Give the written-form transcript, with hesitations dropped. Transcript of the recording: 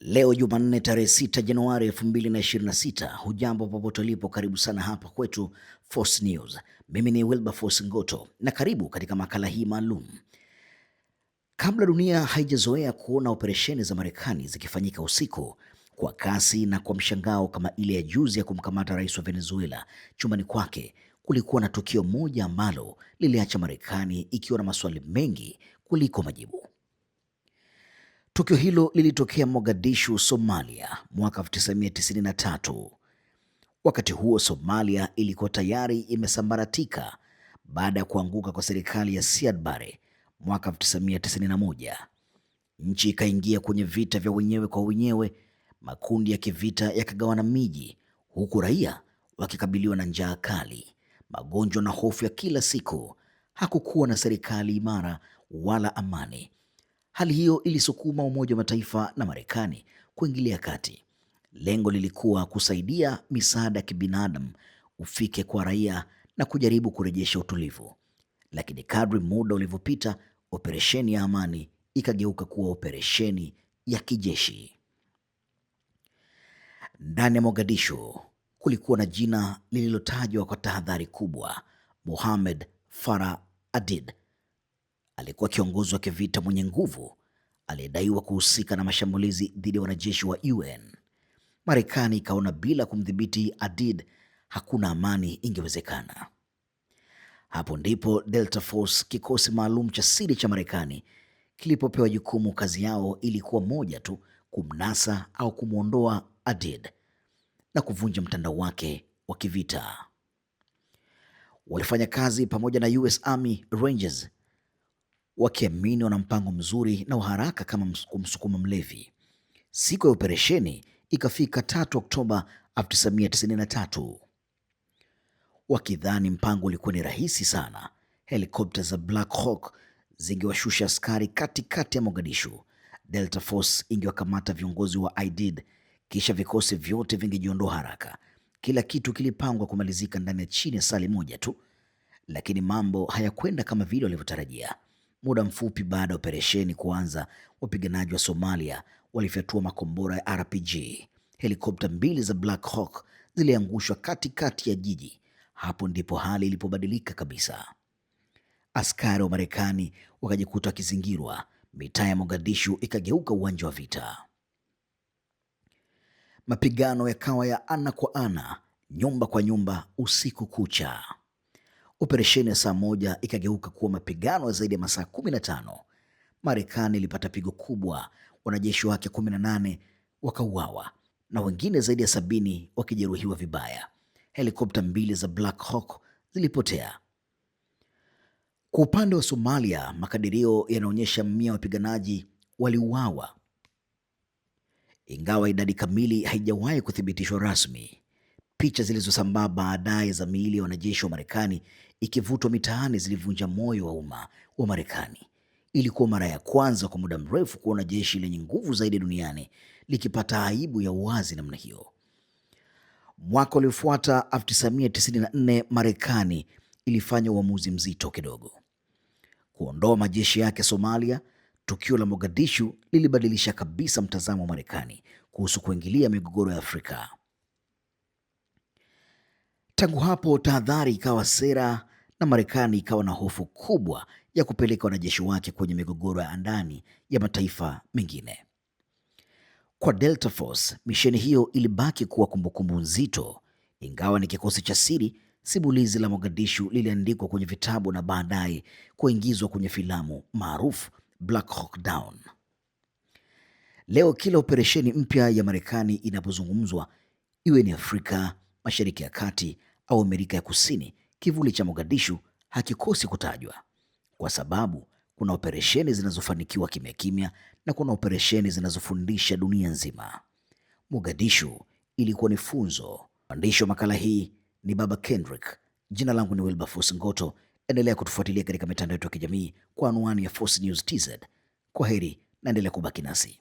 Leo Jumanne tarehe 6 Januari 2026. Hujambo popote ulipo, karibu sana hapa kwetu Force News. Mimi ni Wilberforce Ngoto na karibu katika makala hii maalum. Kabla dunia haijazoea kuona operesheni za Marekani zikifanyika usiku kwa kasi na kwa mshangao kama ile ya juzi ya kumkamata rais wa Venezuela chumbani kwake, kulikuwa na tukio moja ambalo liliacha Marekani ikiwa na maswali mengi kuliko majibu. Tukio hilo lilitokea Mogadishu, Somalia mwaka 1993. Wakati huo Somalia ilikuwa tayari imesambaratika baada ya kuanguka kwa serikali ya Siad Barre mwaka 1991. Nchi ikaingia kwenye vita vya wenyewe kwa wenyewe, makundi ya kivita yakagawana miji, huku raia wakikabiliwa na njaa kali, magonjwa na hofu ya kila siku. Hakukuwa na serikali imara wala amani. Hali hiyo ilisukuma Umoja wa Mataifa na Marekani kuingilia kati. Lengo lilikuwa kusaidia misaada ya kibinadamu ufike kwa raia na kujaribu kurejesha utulivu. Lakini kadri muda ulivyopita, operesheni ya amani ikageuka kuwa operesheni ya kijeshi. Ndani ya Mogadishu kulikuwa na jina lililotajwa kwa tahadhari kubwa: Mohamed Farah Aidid. Alikuwa kiongozi wa kivita mwenye nguvu aliyedaiwa kuhusika na mashambulizi dhidi ya wanajeshi wa UN. Marekani ikaona bila kumdhibiti Aidid hakuna amani ingewezekana. Hapo ndipo Delta Force, kikosi maalum cha siri cha Marekani, kilipopewa jukumu. Kazi yao ilikuwa moja tu: kumnasa au kumwondoa Aidid na kuvunja mtandao wake wa kivita. Walifanya kazi pamoja na US Army Rangers, wakiamini wana mpango mzuri na uharaka kama kumsukuma mlevi. Siku ya operesheni ikafika 3 Oktoba 1993. Wakidhani mpango ulikuwa ni rahisi sana, helikopta za Black Hawk zingewashusha askari katikati ya Mogadishu. Delta Force ingewakamata viongozi wa Aidid, kisha vikosi vyote vingejiondoa haraka. Kila kitu kilipangwa kumalizika ndani ya chini ya saa moja tu, lakini mambo hayakwenda kama vile walivyotarajia. Muda mfupi baada ya operesheni kuanza, wapiganaji wa Somalia walifyatua makombora ya RPG. Helikopta 2 za Black Hawk ziliangushwa katikati ya jiji. Hapo ndipo hali ilipobadilika kabisa. Askari wa Marekani wakajikuta wakizingirwa. Mitaa ya Mogadishu ikageuka uwanja wa vita. Mapigano yakawa ya ana kwa ana, nyumba kwa nyumba, usiku kucha. Operesheni ya saa moja ikageuka kuwa mapigano ya zaidi ya masaa 15. Marekani ilipata pigo kubwa, wanajeshi wake 18 wakauawa na wengine zaidi ya 70 wakijeruhiwa vibaya. Helikopta 2 za Black Hawk zilipotea. Kwa upande wa Somalia, makadirio yanaonyesha 100 wapiganaji waliuawa, ingawa idadi kamili haijawahi kuthibitishwa rasmi. Picha zilizosambaa baadaye za miili ya wanajeshi wa Marekani ikivutwa mitaani zilivunja moyo wa umma wa Marekani. Ilikuwa mara ya kwanza kwa muda mrefu kuona jeshi lenye nguvu zaidi duniani likipata aibu ya uwazi namna hiyo. Mwaka uliofuata 1994, Marekani ilifanya uamuzi mzito kidogo: kuondoa majeshi yake Somalia. Tukio la Mogadishu lilibadilisha kabisa mtazamo wa Marekani kuhusu kuingilia migogoro ya Afrika. Tangu hapo tahadhari ikawa sera na Marekani ikawa na hofu kubwa ya kupeleka wanajeshi wake kwenye migogoro ya ndani ya mataifa mengine. Kwa Delta Force, misheni hiyo ilibaki kuwa kumbukumbu nzito. Ingawa ni kikosi cha siri, simulizi la Mogadishu liliandikwa kwenye vitabu na baadaye kuingizwa kwenye filamu maarufu Black Hawk Down. Leo kila operesheni mpya ya Marekani inapozungumzwa, iwe ni Afrika, Mashariki ya Kati au Amerika ya Kusini, kivuli cha Mogadishu hakikosi kutajwa, kwa sababu kuna operesheni zinazofanikiwa kimya kimya na kuna operesheni zinazofundisha dunia nzima. Mogadishu ilikuwa ni funzo. Mwandishi wa makala hii ni Baba Kendrick. Jina langu ni Wilberforce Ngoto. Endelea kutufuatilia katika mitandao yetu ya kijamii kwa anwani ya Force News TZ. Kwa heri na endelea kubaki nasi.